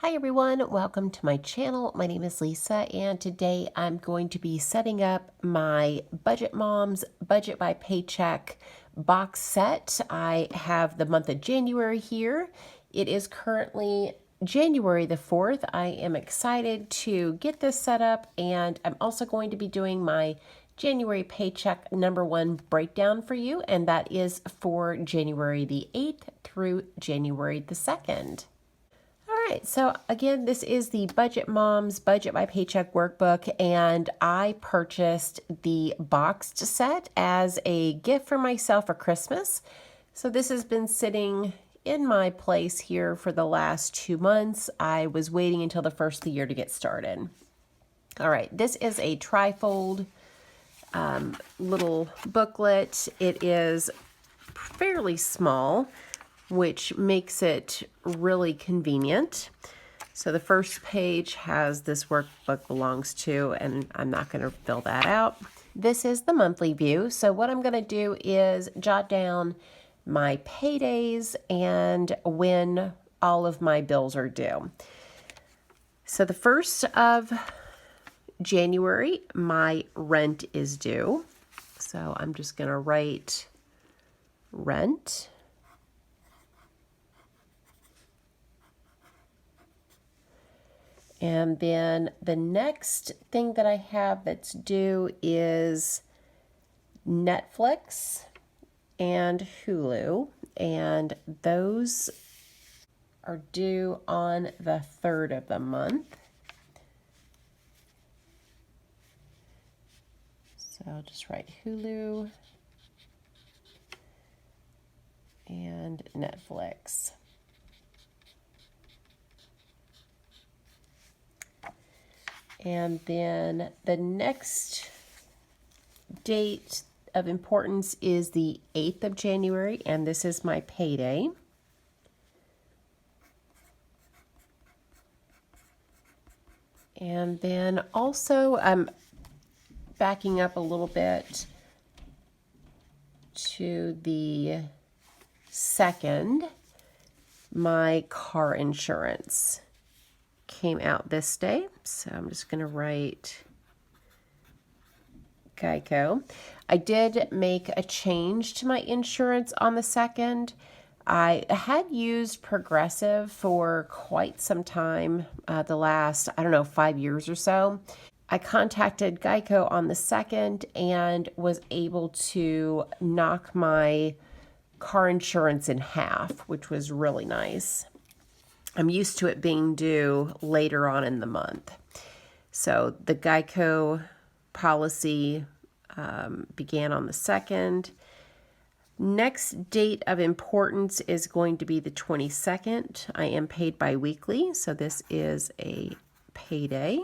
Hi everyone, welcome to my channel. My name is Lisa and today I'm going to be setting up my Budget Moms Budget by Paycheck box set. I have the month of January here. It is currently January the 4th. I am excited to get this set up, and I'm also going to be doing my January paycheck #1 breakdown for you, and that is for January the 8th through January the 2nd. All right, so again, this is the Budget Moms Budget by Paycheck workbook, and I purchased the boxed set as a gift for myself for Christmas. So this has been sitting in my place here for the last 2 months. I was waiting until the first of the year to get started. All right, this is a trifold little booklet. It is fairly small, which makes it really convenient. So the first page has this workbook belongs to, and I'm not going to fill that out. This is the monthly view. So what I'm going to do is jot down my paydays and when all of my bills are due. So the 1st of January, my rent is due. So I'm just going to write rent. And then the next thing that I have that's due is Netflix and Hulu, and those are due on the 3rd of the month. So I'll just write Hulu and Netflix. And then the next date of importance is the 8th of January, and this is my payday. And then also, I'm backing up a little bit to the 2nd, my car insurance came out this day, so I'm just going to write Geico. I did make a change to my insurance on the 2nd. I had used Progressive for quite some time, the last, 5 years or so. I contacted Geico on the 2nd and was able to knock my car insurance in half, which was really nice. I'm used to it being due later on in the month. So the Geico policy began on the 2nd. Next date of importance is going to be the 22nd. I am paid bi-weekly, so this is a payday.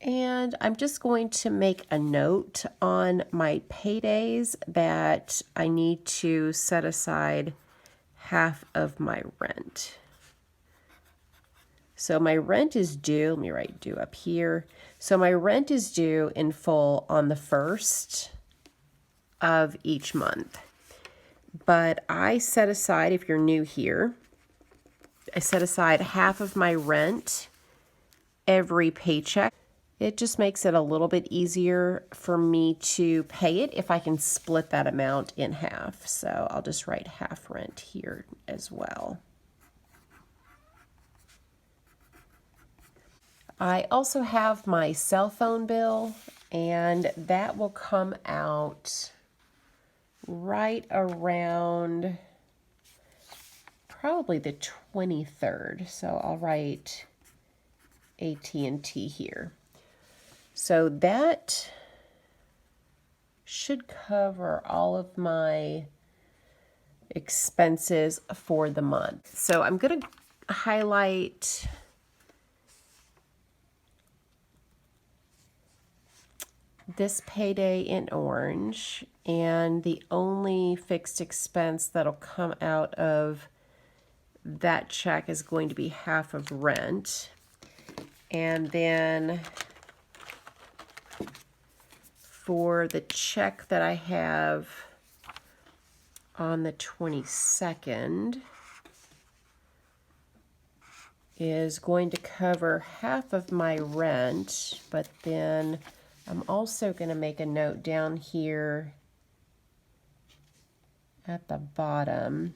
And I'm just going to make a note on my paydays that I need to set aside half of my rent. So my rent is due, let me write due up here. So my rent is due in full on the 1st of each month. But I set aside, if you're new here, I set aside half of my rent every paycheck. It just makes it a little bit easier for me to pay it if I can split that amount in half. So I'll just write half rent here as well. I also have my cell phone bill, and that will come out right around probably the 23rd. So I'll write AT&T here. So that should cover all of my expenses for the month. So I'm going to highlight this payday in orange, and the only fixed expense that'll come out of that check is going to be half of rent. And then for the check that I have on the 22nd, is going to cover half of my rent, but then I'm also going to make a note down here at the bottom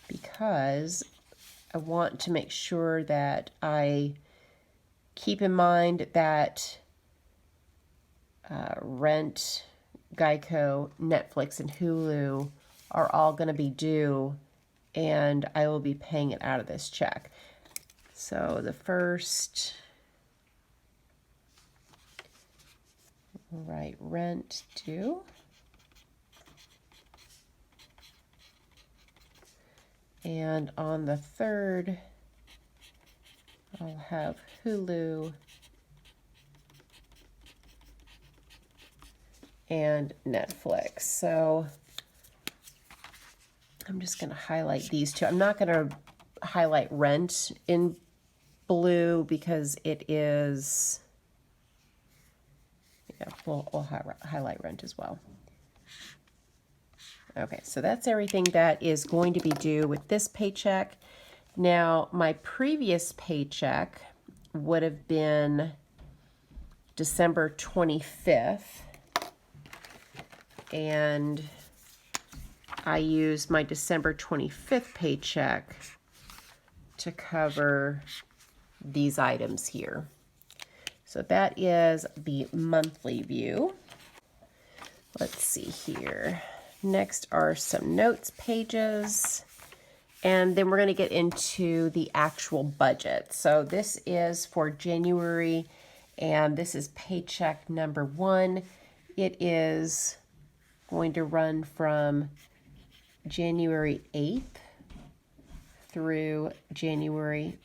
because I want to make sure that I keep in mind that rent, Geico, Netflix, and Hulu are all going to be due, and I will be paying it out of this check. So the first, right, rent due. And on the third, I'll have Hulu and Netflix. So I'm just going to highlight these two. I'm not going to highlight rent in blue because it is, yeah, we'll highlight rent as well. Okay, so that's everything that is going to be due with this paycheck. Now, my previous paycheck would have been December 25th, and I used my December 25th paycheck to cover these items here. So that is the monthly view. Let's see here. Next are some notes pages, and then we're going to get into the actual budget. So this is for January, and this is paycheck number 1. It is going to run from January 8th through January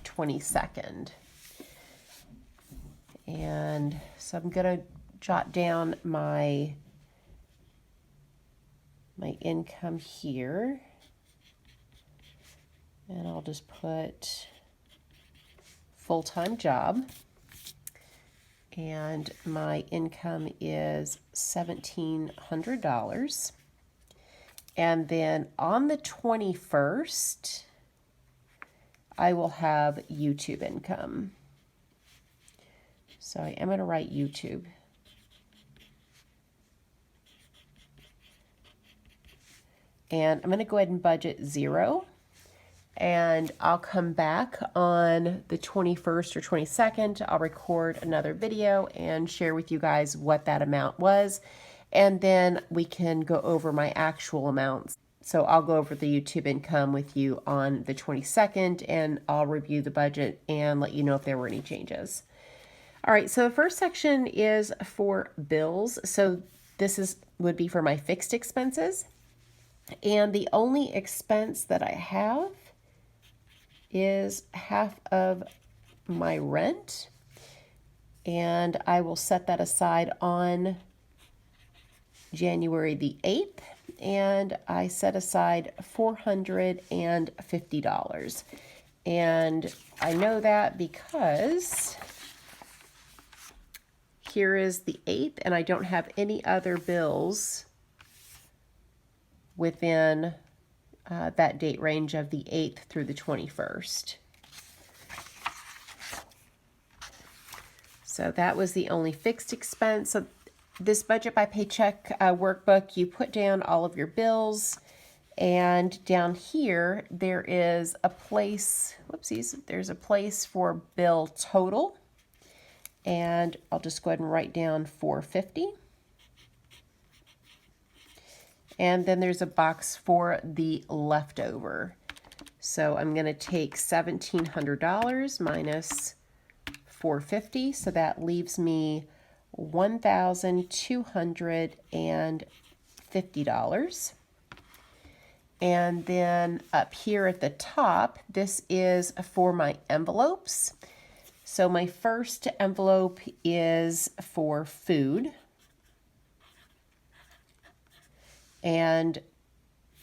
22nd. And so I'm going to jot down my income here, and I'll just put full-time job, and my income is $1,700. And then on the 21st, I will have YouTube income. So I am going to write YouTube. And I'm going to go ahead and budget 0. And I'll come back on the 21st or 22nd. I'll record another video and share with you guys what that amount was. And then we can go over my actual amounts. So I'll go over the YouTube income with you on the 22nd, and I'll review the budget and let you know if there were any changes. All right, so the first section is for bills. So this would be for my fixed expenses. And the only expense that I have is half of my rent. And I will set that aside on January the 8th. And I set aside $450. And I know that because here is the 8th, and I don't have any other bills within that date range of the 8th through the 21st. So that was the only fixed expense. So this budget by paycheck workbook, you put down all of your bills, and down here there is a place, whoopsies, there's a place for bill total, and I'll just go ahead and write down $450. And then there's a box for the leftover. So I'm going to take $1,700 minus $450. So that leaves me $1,250. And then up here at the top, this is for my envelopes. So my first envelope is for food. And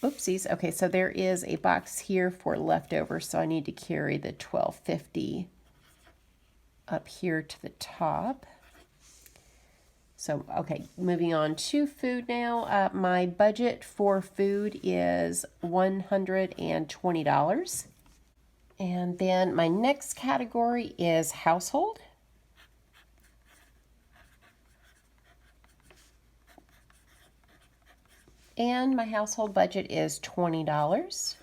oopsies, okay, so there is a box here for leftovers, so I need to carry the $1,250 up here to the top. So, okay, moving on to food now. My budget for food is $120. And then my next category is household. And my household budget is $20.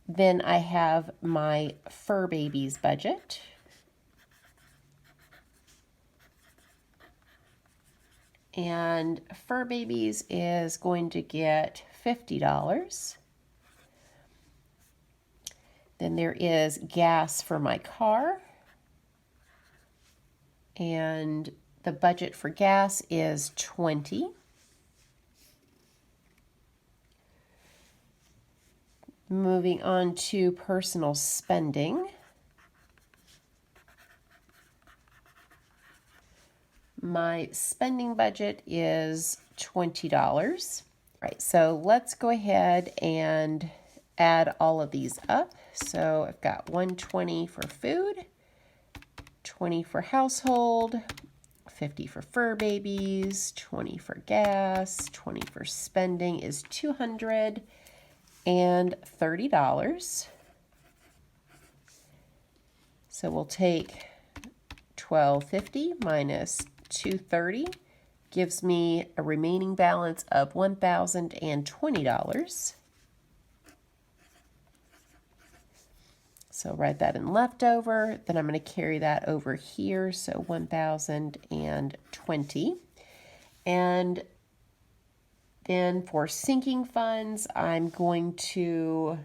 Then I have my fur babies budget. And fur babies is going to get $50. Then there is gas for my car. And the budget for gas is $20. Moving on to personal spending. My spending budget is $20. All right, so let's go ahead and add all of these up. So I've got $120 for food, $20 for household, $50 for fur babies, $20 for gas, $20 for spending is $230. So we'll take $1,250 minus $230 gives me a remaining balance of $1,020. So write that in leftover, then I'm going to carry that over here, so 1,020. And then for sinking funds, I'm going to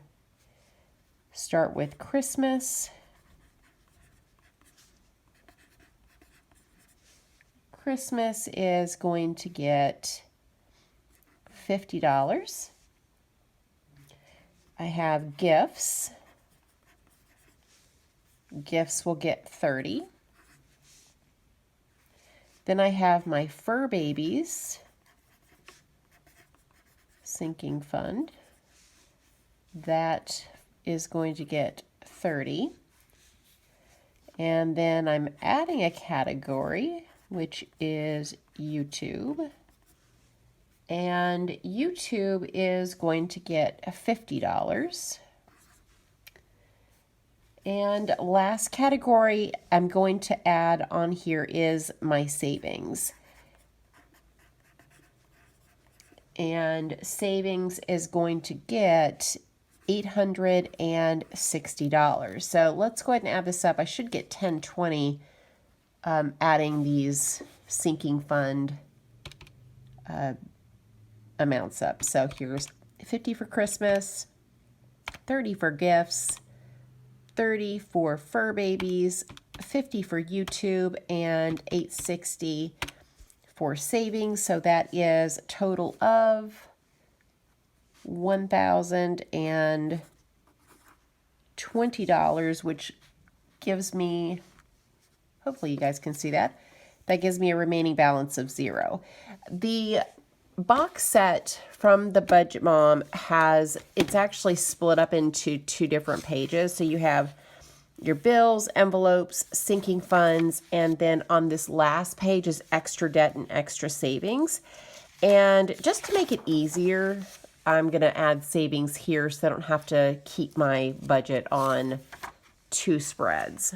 start with Christmas. Christmas is going to get $50. I have gifts. Gifts will get $30. Then I have my fur babies sinking fund. That is going to get $30. And then I'm adding a category, which is YouTube. And YouTube is going to get $50. And last category I'm going to add on here is my savings. And savings is going to get $860. So let's go ahead and add this up. I should get 1020 adding these sinking fund amounts up. So here's 50 for Christmas, 30 for gifts, 30 for fur babies, 50 for YouTube, and 860 for savings. So that is a total of $1,020, which gives me, hopefully you guys can see that, that gives me a remaining balance of $0. The box set from the Budget Mom it's actually split up into two different pages. So you have your bills, envelopes, sinking funds, and then on this last page is extra debt and extra savings. And just to make it easier, I'm going to add savings here so I don't have to keep my budget on two spreads.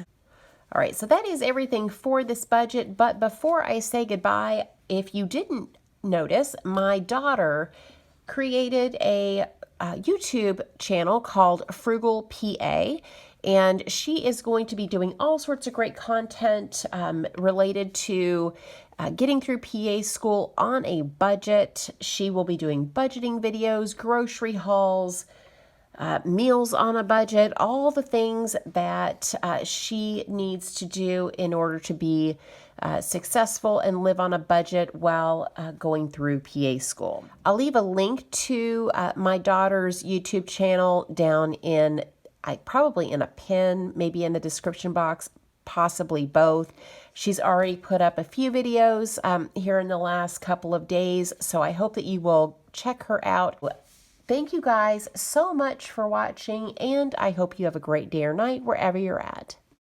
All right, so that is everything for this budget. But before I say goodbye, if you didn't notice, my daughter created a YouTube channel called Frugal PA, and she is going to be doing all sorts of great content related to getting through PA school on a budget. She will be doing budgeting videos, grocery hauls, meals on a budget, all the things that she needs to do in order to be successful and live on a budget while going through PA school. I'll leave a link to my daughter's YouTube channel down in, probably in a pin, maybe in the description box, possibly both. She's already put up a few videos here in the last couple of days, so I hope that you will check her out. Thank you guys so much for watching, and I hope you have a great day or night wherever you're at.